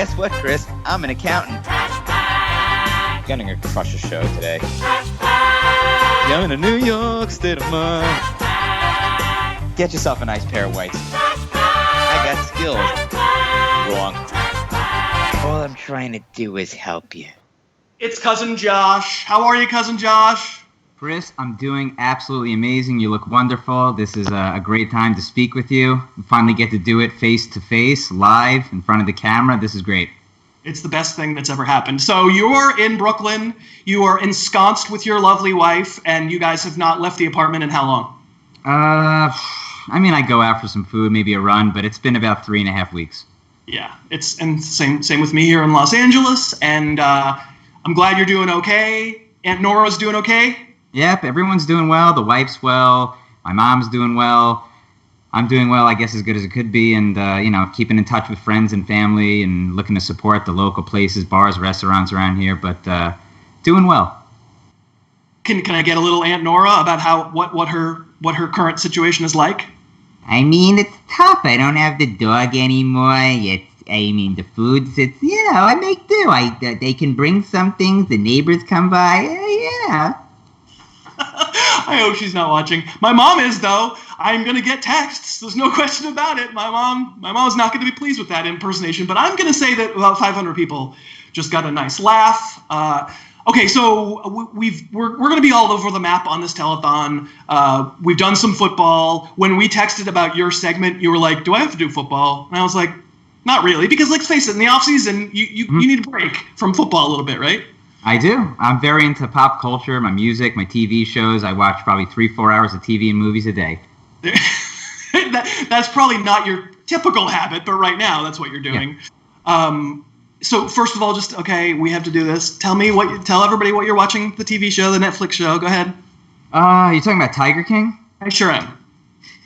Guess what, Chris? I'm an accountant. Gonna crush a show today. Going to New York State of mind. Get yourself a nice pair of whites. I got skills. Wrong. All I'm trying to do is help you. It's Cousin Josh. How are you, Cousin Josh? Chris, I'm doing absolutely amazing. You look wonderful. This is a great time to speak with you. We finally get to do it face to face, live, in front of the camera. This is great. It's the best thing that's ever happened. So you're in Brooklyn. You are ensconced with your lovely wife, and you guys have not left the apartment in how long? I go out for some food, maybe a run, but it's been about 3.5 weeks. Yeah, and same with me here in Los Angeles, and I'm glad you're doing okay. Aunt Nora's doing okay? Yep, everyone's doing well. The wife's well. My mom's doing well. I'm doing well, I guess, as good as it could be, and keeping in touch with friends and family, and looking to support the local places, bars, restaurants around here. But doing well. Can I get a little Aunt Nora about what her current situation is like? It's tough. I don't have the dog anymore. The food's, I make do. They can bring some things. The neighbors come by. Yeah. I hope she's not watching. My mom is, though. I'm going to get texts. There's no question about it. My mom's not going to be pleased with that impersonation, but I'm going to say that about 500 people just got a nice laugh. Okay, so we're going to be all over the map on this telethon. We've done some football. When we texted about your segment, you were like, do I have to do football? And I was like, not really, because let's face it, in the off-season, you need a break from football a little bit, right? I do. I'm very into pop culture, my music, my TV shows. I watch probably 3-4 hours of TV and movies a day. That's probably not your typical habit, but right now that's what you're doing. Yeah. So first of all, we have to do this. Tell everybody what you're watching, the TV show, the Netflix show. Go ahead. You talking about Tiger King? I sure am.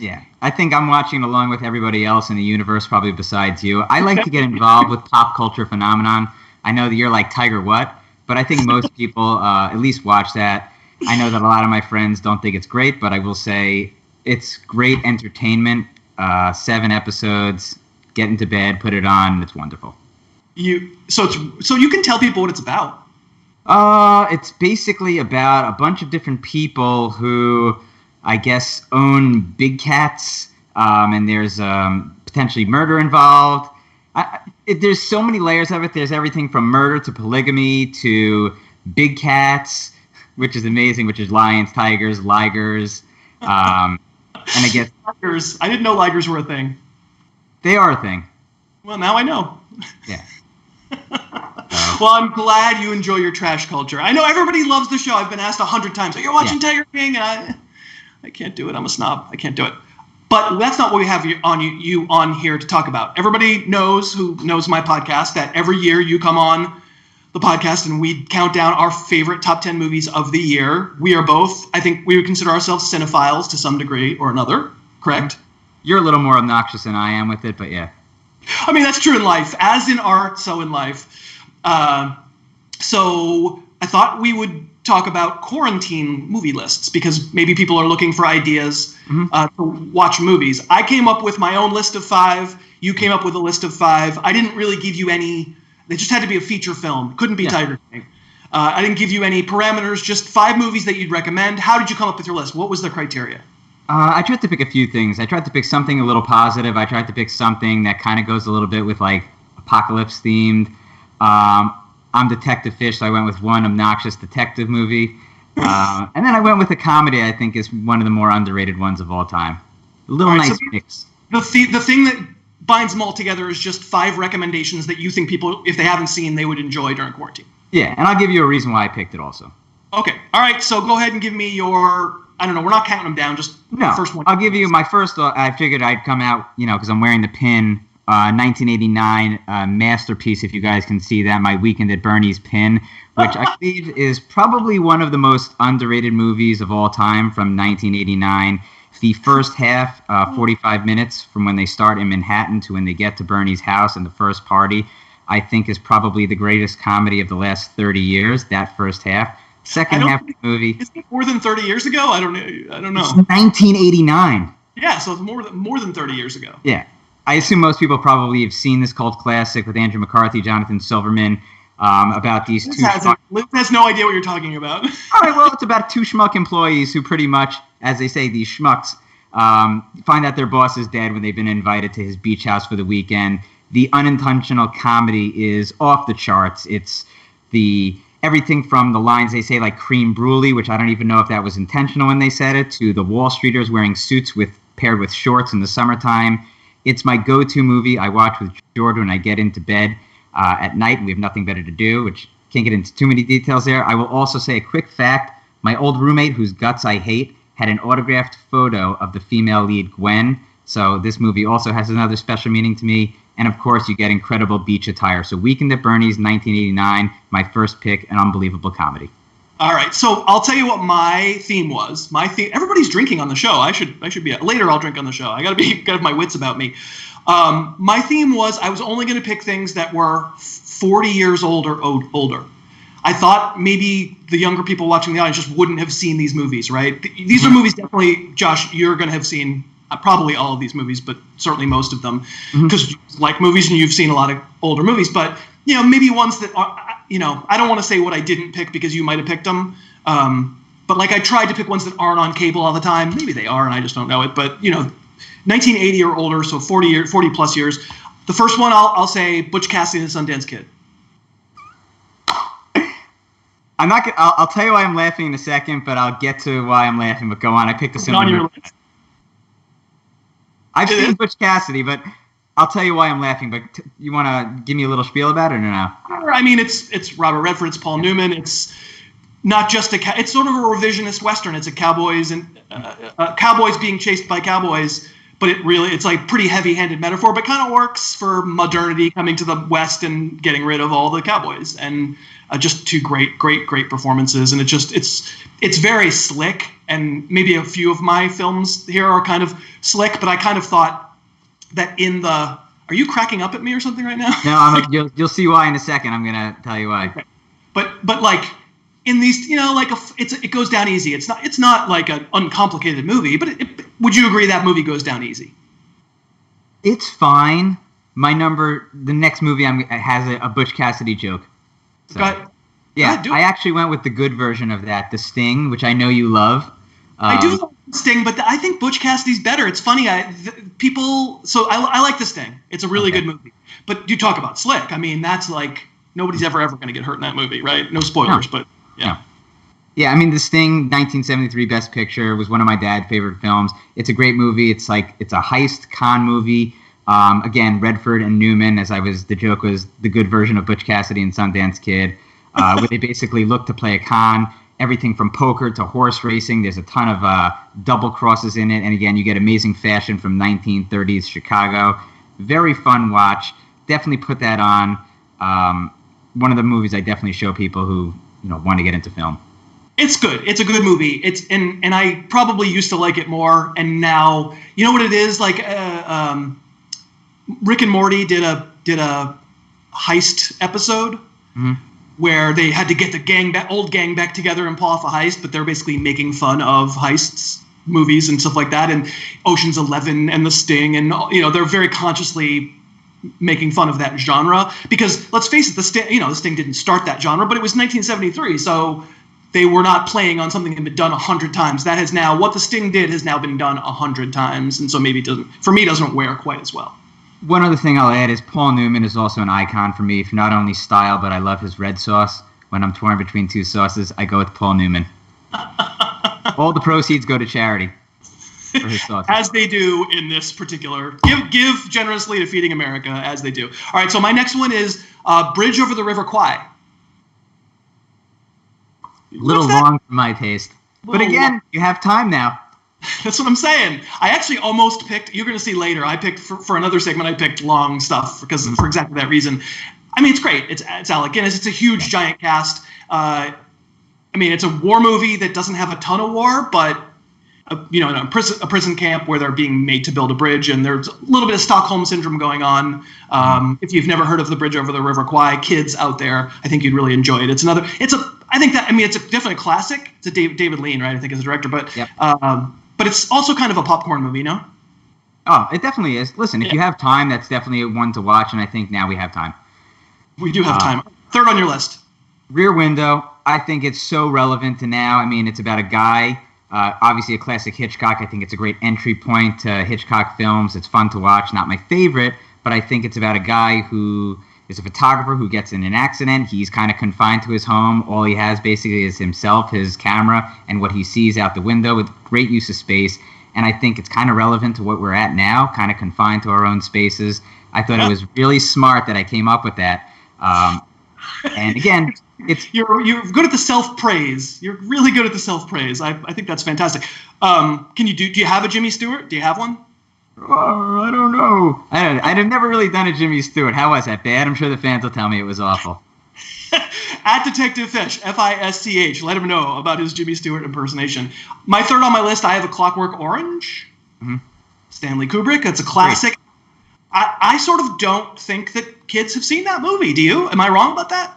Yeah. I think I'm watching along with everybody else in the universe, probably besides you. I like to get involved with pop culture phenomenon. I know that you're like, Tiger what? But I think most people at least watch that. I know that a lot of my friends don't think it's great, but I will say it's great entertainment. 7 episodes, get into bed, put it on, it's wonderful. So you can tell people what it's about. It's basically about a bunch of different people who, I guess, own big cats, and there's potentially murder involved. There's so many layers of it. There's everything from murder to polygamy to big cats, which is amazing, which is lions, tigers, ligers, and I guess... Ligers. I didn't know ligers were a thing. They are a thing. Well, now I know. Yeah. Well, I'm glad you enjoy your trash culture. I know everybody loves the show. I've been asked 100 times, are you watching Tiger King? And I can't do it. I'm a snob. I can't do it. But that's not what we have you on here to talk about. Everybody who knows my podcast, that every year you come on the podcast and we count down our favorite top 10 movies of the year. We are both, I think we would consider ourselves cinephiles to some degree or another, correct? You're a little more obnoxious than I am with it, but yeah. I mean, that's true in life. As in art, so in life. So I thought we would talk about quarantine movie lists because maybe people are looking for ideas to watch movies. I came up with my own list of 5. You came up with a list of 5. I didn't really give you any. They just had to be a feature film. Couldn't be Tiger King. I didn't give you any parameters, just 5 movies that you'd recommend. How did you come up with your list? What was the criteria? I tried to pick a few things. I tried to pick something a little positive. I tried to pick something that kind of goes a little bit with like apocalypse themed. I'm Detective Fish, so I went with one obnoxious detective movie. And then I went with a comedy I think is one of the more underrated ones of all time. A little nice mix. The thing that binds them all together is just 5 recommendations that you think people, if they haven't seen, they would enjoy during quarantine. Yeah, and I'll give you a reason why I picked it also. Okay. All right, so go ahead and give me your... I don't know, we're not counting them down, just the first one. I'll give you my first, I figured I'd come out, because I'm wearing the pin, 1989 masterpiece, if you guys can see that, my Weekend at Bernie's pin, which I believe is probably one of the most underrated movies of all time from 1989. The first half, 45 minutes from when they start in Manhattan to when they get to Bernie's house and the first party, I think is probably the greatest comedy of the last 30 years, that first half. Second half of the movie. Is it more than 30 years ago? I don't know. It's 1989. Yeah, so it's more than 30 years ago. Yeah. I assume most people probably have seen this cult classic with Andrew McCarthy, Jonathan Silverman, about these Liz has no idea what you're talking about. All right, well, it's about two schmuck employees who pretty much, as they say, these schmucks, find out their boss is dead when they've been invited to his beach house for the weekend. The unintentional comedy is off the charts. It's everything from the lines they say like cream brulee, which I don't even know if that was intentional when they said it, to the Wall Streeters wearing suits paired with shorts in the summertime. It's my go-to movie I watch with Jordan when I get into bed at night and we have nothing better to do, which can't get into too many details there. I will also say a quick fact. My old roommate, whose guts I hate, had an autographed photo of the female lead, Gwen. So this movie also has another special meaning to me. And, of course, you get incredible beach attire. So Weekend at Bernie's, 1989, my first pick, an unbelievable comedy. All right, so I'll tell you what my theme was. Everybody's drinking on the show. I should be later. I'll drink on the show. I gotta have my wits about me. My theme was I was only going to pick things that were 40 years old or older. I thought maybe the younger people watching the audience just wouldn't have seen these movies, right? These are movies definitely, Josh, you're going to have seen probably all of these movies, but certainly most of them, because you like movies and you've seen a lot of older movies. But, maybe ones that are, I don't want to say what I didn't pick because you might have picked them. But like I tried to pick ones that aren't on cable all the time. Maybe they are and I just don't know it. But, 1980 or older, so 40 plus years. The first one, I'll say Butch Cassidy and the Sundance Kid. I'm not. I'll tell you why I'm laughing in a second, but I'll get to why I'm laughing. But go on. I picked a similar movie. I've seen Butch Cassidy, but I'll tell you why I'm laughing. But you want to give me a little spiel about it or no? I mean, it's Robert Redford, it's Paul Newman. It's not just it's sort of a revisionist Western. It's a cowboys and cowboys being chased by cowboys. But it's like pretty heavy-handed metaphor, but kind of works for modernity coming to the West and getting rid of all the cowboys. And just two great performances. And it's very slick. And maybe a few of my films here are kind of slick, but I kind of thought that are you cracking up at me or something right now? No, you'll see why in a second. I'm gonna tell you why. Okay. But like in these, it goes down easy. It's not like an uncomplicated movie, but would you agree that movie goes down easy? It's fine. The next movie has a Butch Cassidy joke. So, I actually went with the good version of that, The Sting, which I know you love. I do love The Sting, but I think Butch Cassidy's better. It's funny. I like The Sting. It's a really good movie. But you talk about slick. I mean, that's like nobody's ever going to get hurt in that movie, right? No spoilers, but yeah. Yeah, I mean, The Sting, 1973 Best Picture, was one of my dad's favorite films. It's a great movie. It's a heist con movie. Again, Redford and Newman, the joke was the good version of Butch Cassidy and Sundance Kid, where they basically look to play a con, everything from poker to horse racing. There's a ton of double crosses in it. And again, you get amazing fashion from 1930s Chicago. Very fun watch. Definitely put that on. One of the movies I definitely show people who want to get into film. It's good. It's a good movie. And I probably used to like it more. And now, you know what it is? Like Rick and Morty did a heist episode where they had to get the old gang back together and pull off a heist, but they're basically making fun of heists movies and stuff like that. And Ocean's 11 and The Sting, and they're very consciously making fun of that genre because let's face it, The Sting didn't start that genre, but it was 1973, so they were not playing on something that had been done 100 times. That has now, what The Sting did has now been done 100 times, and so maybe doesn't wear quite as well. One other thing I'll add is Paul Newman is also an icon for me for not only style, but I love his red sauce. When I'm torn between two sauces, I go with Paul Newman. All the proceeds go to charity for his sauces. As they do in this particular. Give generously to Feeding America, as they do. All right, so my next one is Bridge Over the River Kwai. A little long for my taste. But again, you have time now. That's what I'm saying. I actually almost picked, you're going to see later, I picked, for another segment, I picked long stuff for exactly that reason. I mean, it's great. It's Alec Guinness. It's a huge, giant cast. I mean, it's a war movie that doesn't have a ton of war, but, in a prison camp where they're being made to build a bridge, and there's a little bit of Stockholm Syndrome going on. If you've never heard of the Bridge Over the River Kwai, kids out there, I think you'd really enjoy it. It's definitely a classic. It's a David Lean, right? I think is the director, but it's also kind of a popcorn movie, no? Oh, it definitely is. Listen, if you have time, that's definitely one to watch, and I think now we have time. We do have time. Third on your list. Rear Window. I think it's so relevant to now. I mean, it's about a guy, obviously a classic Hitchcock. I think it's a great entry point to Hitchcock films. It's fun to watch. Not my favorite, but I think it's about a guy who is a photographer who gets in an accident. He's kind of confined to his home. All he has basically is himself, his camera, and what he sees out the window with great use of space. And I think it's kind of relevant to what we're at now, kind of confined to our own spaces. I thought it was really smart that I came up with that. And again, you're good at the self-praise. You're really good at the self-praise. I think that's fantastic. Do you have a Jimmy Stewart? Do you have one? Oh, I don't know. I'd have never really done a Jimmy Stewart. How was that? Bad? I'm sure the fans will tell me it was awful. At Detective Fish, Fisch, let him know about his Jimmy Stewart impersonation. My third on my list, I have A Clockwork Orange. Mm-hmm. Stanley Kubrick. It's a classic. Great. I sort of don't think that kids have seen that movie. Do you? Am I wrong about that?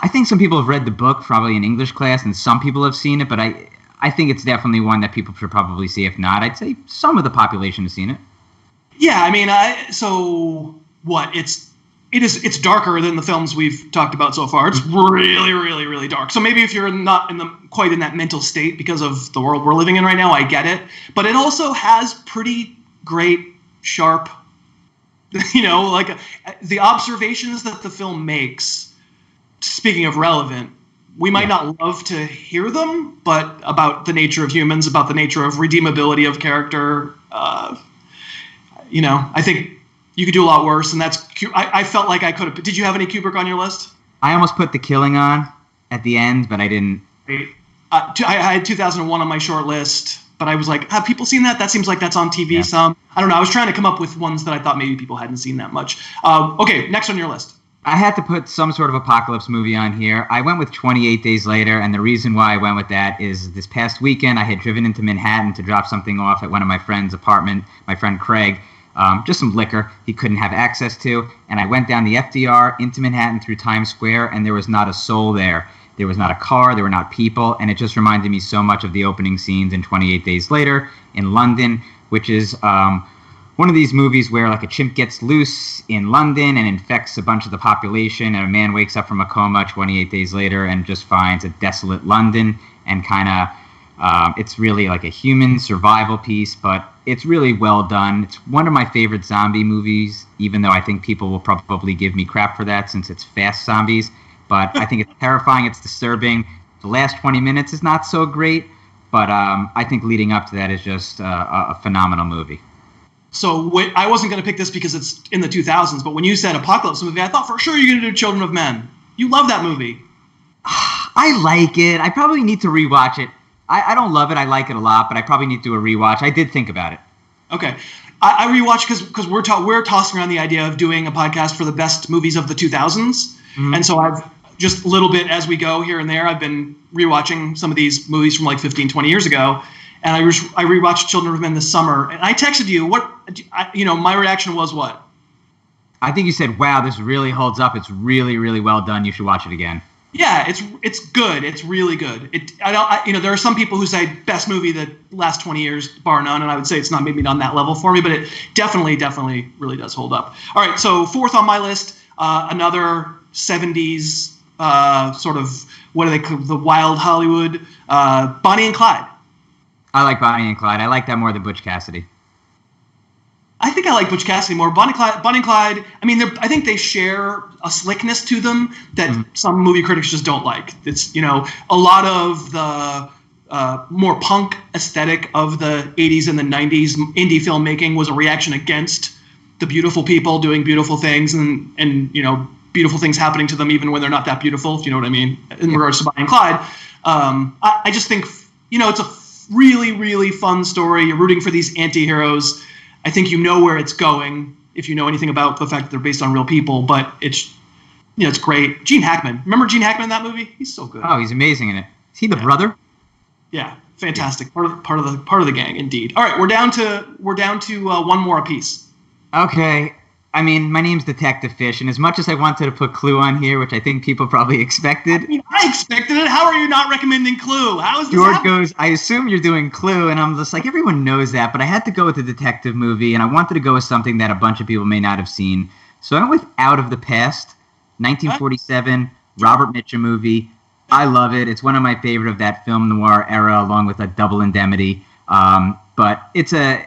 I think some people have read the book, probably in English class, and some people have seen it, but I think it's definitely one that people should probably see. If not, I'd say some of the population has seen it. Yeah, I mean, so what? It's darker than the films we've talked about so far. It's really, really, really dark. So maybe if you're not quite in that mental state because of the world we're living in right now, I get it. But it also has pretty great, sharp, like the observations that the film makes. Speaking of relevant, we might not love to hear them, but about the nature of humans, about the nature of redeemability of character, I think you could do a lot worse, and that's. I felt like I could have. Did you have any Kubrick on your list? I almost put The Killing on at the end, but I didn't. I had 2001 on my short list, but I was like, have people seen that? That seems like that's on TV. Yeah. Some. I don't know. I was trying to come up with ones that I thought maybe people hadn't seen that much. Okay, next on your list. I had to put some sort of apocalypse movie on here. I went with 28 Days Later, and the reason why I went with that is this past weekend I had driven into Manhattan to drop something off at one of my friend's apartment, my friend Craig, just some liquor he couldn't have access to, and I went down the FDR into Manhattan through Times Square, and there was not a soul there. There was not a car, there were not people, and it just reminded me so much of the opening scenes in 28 Days Later in London, which is one of these movies where like a chimp gets loose in London and infects a bunch of the population, and a man wakes up from a coma 28 days later and just finds a desolate London, and kind of it's really like a human survival piece, but it's really well done. It's one of my favorite zombie movies, even though I think people will probably give me crap for that since it's fast zombies, but I think it's terrifying, it's disturbing. The last 20 minutes is not so great, but I think leading up to that is just a phenomenal movie. So I wasn't going to pick this because it's in the 2000s, but when you said apocalypse movie, I thought for sure you're going to do Children of Men. You love that movie. I like it. I probably need to rewatch it. I don't love it. I like it a lot, but I probably need to do a rewatch. I did think about it. Okay. I rewatched because we're tossing around the idea of doing a podcast for the best movies of the 2000s. Mm-hmm. And so I've just a little bit as we go here and there, I've been rewatching some of these movies from like 15, 20 years ago. And I rewatched Children of Men this summer, and I texted you. My reaction was what? I think you said, "Wow, this really holds up. It's really, really well done. You should watch it again." Yeah, it's good. It's really good. There are some people who say best movie the last 20 years, bar none, and I would say it's not maybe on that level for me, but it definitely really does hold up. All right, so fourth on my list, another 70s sort of what do they call the wild Hollywood, Bonnie and Clyde. I like Bonnie and Clyde. I like that more than Butch Cassidy. I think I like Butch Cassidy more. Bonnie and Clyde, I mean, I think they share a slickness to them that some movie critics just don't like. It's, a lot of the more punk aesthetic of the 80s and the 90s indie filmmaking was a reaction against the beautiful people doing beautiful things and beautiful things happening to them even when they're not that beautiful, if you know what I mean, in regards to Bonnie and Clyde. I just think, it's a really, really fun story. You're rooting for these anti-heroes. I think you know where it's going if you know anything about the fact that they're based on real people, but it's great. Gene Hackman. Remember Gene Hackman in that movie? He's so good. Oh, he's amazing in it. Is he the brother? Yeah, fantastic. Yeah. Part of the gang, indeed. All right, we're down to one more apiece. Okay. I mean, my name's Detective Fish, and as much as I wanted to put Clue on here, which I think people probably expected. I mean, I expected it. How are you not recommending Clue? How is this George happening? goes, I assume you're doing Clue, and I'm just like, everyone knows that, but I had to go with a detective movie, and I wanted to go with something that a bunch of people may not have seen. So I went with Out of the Past, 1947, Robert Mitchum movie. I love it. It's one of my favorite of that film noir era, along with a Double Indemnity. But it's a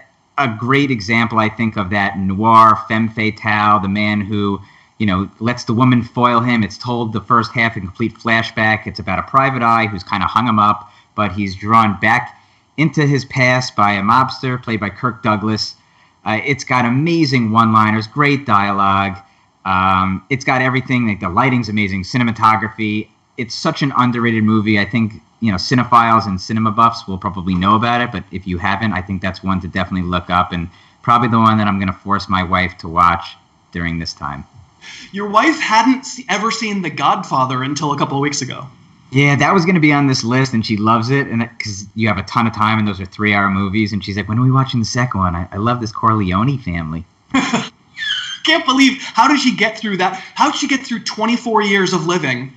great example, I think, of that noir femme fatale, the man who, lets the woman foil him. It's told the first half in complete flashback. It's about a private eye who's kind of hung him up, but he's drawn back into his past by a mobster played by Kirk Douglas. It's got amazing one-liners, great dialogue. It's got everything. Like, the lighting's amazing, cinematography. It's such an underrated movie. I think cinephiles and cinema buffs will probably know about it, but if you haven't, I think that's one to definitely look up, and probably the one that I'm going to force my wife to watch during this time. Your wife hadn't ever seen The Godfather until a couple of weeks ago. Yeah, that was going to be on this list, and she loves it, and because you have a ton of time, and those are 3-hour movies, and she's like, when are we watching the second one? I love this Corleone family. Can't believe, how did she get through that? How did she get through 24 years of living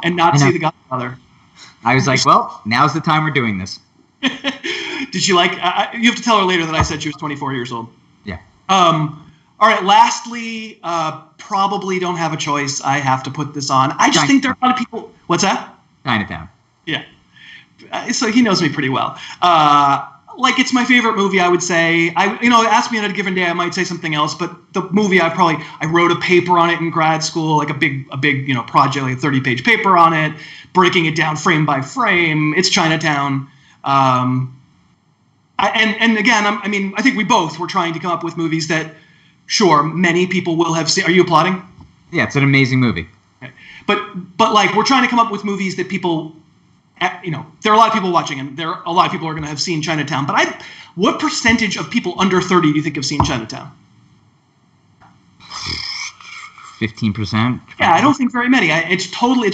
and not see The Godfather? I was like, well, now's the time we're doing this. Did she like... you have to tell her later that I said she was 24 years old. Yeah. All right, lastly, probably don't have a choice. I have to put this on. I just think there are a lot of people... What's that? Chinatown. Yeah. So he knows me pretty well. It's my favorite movie, I would say. Ask me on a given day, I might say something else, but the movie I wrote a paper on it in grad school, like a big project, like a 30-page paper on it, breaking it down frame by frame. It's Chinatown. I think we both were trying to come up with movies that, sure, many people will have seen. Are you applauding? Yeah, it's an amazing movie. Okay. But we're trying to come up with movies that people, there are a lot of people watching, and there are a lot of people who are going to have seen Chinatown. But what percentage of people under 30 do you think have seen Chinatown? 15%. Yeah, I don't think very many. It's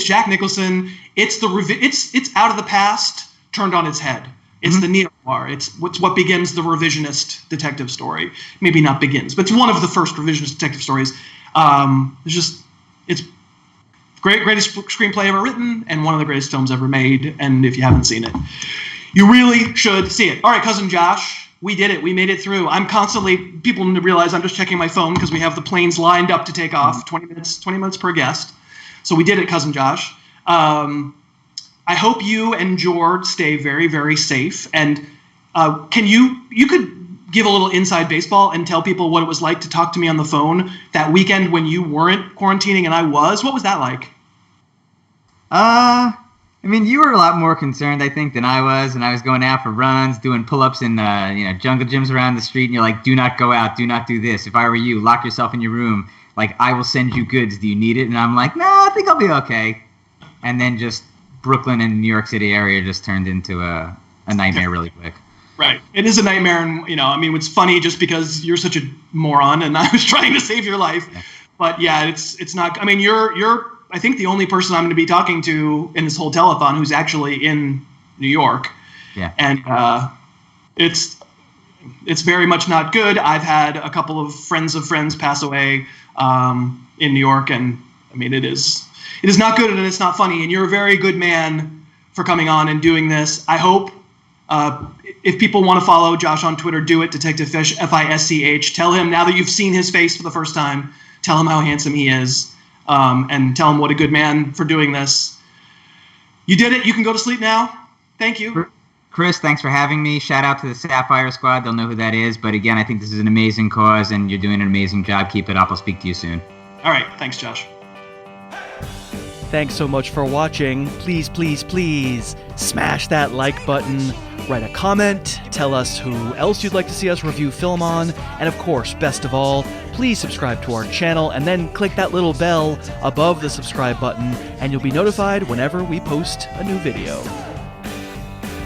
Jack Nicholson. It's it's Out of the Past turned on its head. It's the neo-noir. It's what begins the revisionist detective story. Maybe not begins, but it's one of the first revisionist detective stories. It's greatest screenplay ever written and one of the greatest films ever made. And if you haven't seen it, you really should see it. All right, Cousin Josh, we did it. We made it through. People need to realize I'm just checking my phone because we have the planes lined up to take off. 20 minutes per guest. So we did it, Cousin Josh. I hope you and George stay very, very safe. And can you could give a little inside baseball and tell people what it was like to talk to me on the phone that weekend when you weren't quarantining and I was? What was that like? You were a lot more concerned, I think, than I was, and I was going out for runs, doing pull-ups in jungle gyms around the street, and you're like, do not go out, do not do this. If I were you, lock yourself in your room. Like, I will send you goods. Do you need it? And I'm like, no, I think I'll be okay. And then just Brooklyn and New York City area just turned into a nightmare really quick. Right. It is a nightmare, and it's funny just because you're such a moron, and I was trying to save your life. Yeah. But yeah, it's not. You're I think the only person I'm going to be talking to in this whole telethon who's actually in New York. Yeah. And it's very much not good. I've had a couple of friends of friends pass away in New York, and it is not good and it's not funny. And you're a very good man for coming on and doing this. I hope. If people want to follow Josh on Twitter, do it, Detective Fish, Fisch. Tell him, now that you've seen his face for the first time, tell him how handsome he is, and tell him what a good man for doing this. You did it. You can go to sleep now. Thank you. Chris, thanks for having me. Shout out to the Sapphire Squad. They'll know who that is. But again, I think this is an amazing cause, and you're doing an amazing job. Keep it up. I'll speak to you soon. All right. Thanks, Josh. Thanks so much for watching. Please, please, please smash that like button, write a comment, tell us who else you'd like to see us review film on, and of course, best of all, please subscribe to our channel and then click that little bell above the subscribe button and you'll be notified whenever we post a new video.